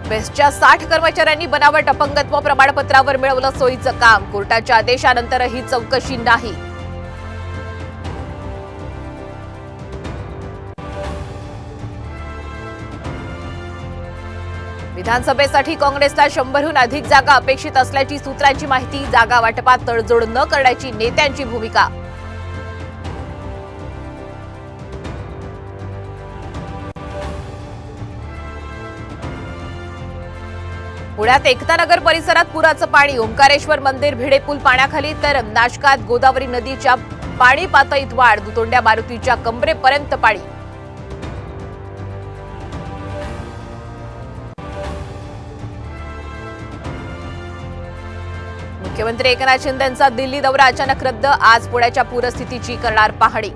बेस्टच्या 60 कर्मचाऱ्यांनी बनावट अपंगत्व प्रमाणपत्रावर मिळवलं सोयीचं काम, कोर्टाच्या आदेशानंतरही चौकशी नाही. विधानसभेसाठी काँग्रेसला 100हून अधिक जागा अपेक्षित असल्याची सूत्रांची माहिती, जागा वाटपात तडजोड न करण्याची नेत्यांची भूमिका. पुण्यात एकतानगर परिसरात पुराचं पाणी, ओंकारेश्वर मंदिर भिडे पूल पाण्याखाली तर नाशकात गोदावरी नदीच्या पाणी पातळीत वाढ, दुतोंड्या मारुतीच्या कमरेपर्यंत पाणी. मुख्यमंत्री एकनाथ शिंदेंचा दिल्ली दौरा अचानक रद्द, आज पुण्याच्या पूरस्थितीची करणार पाहणी.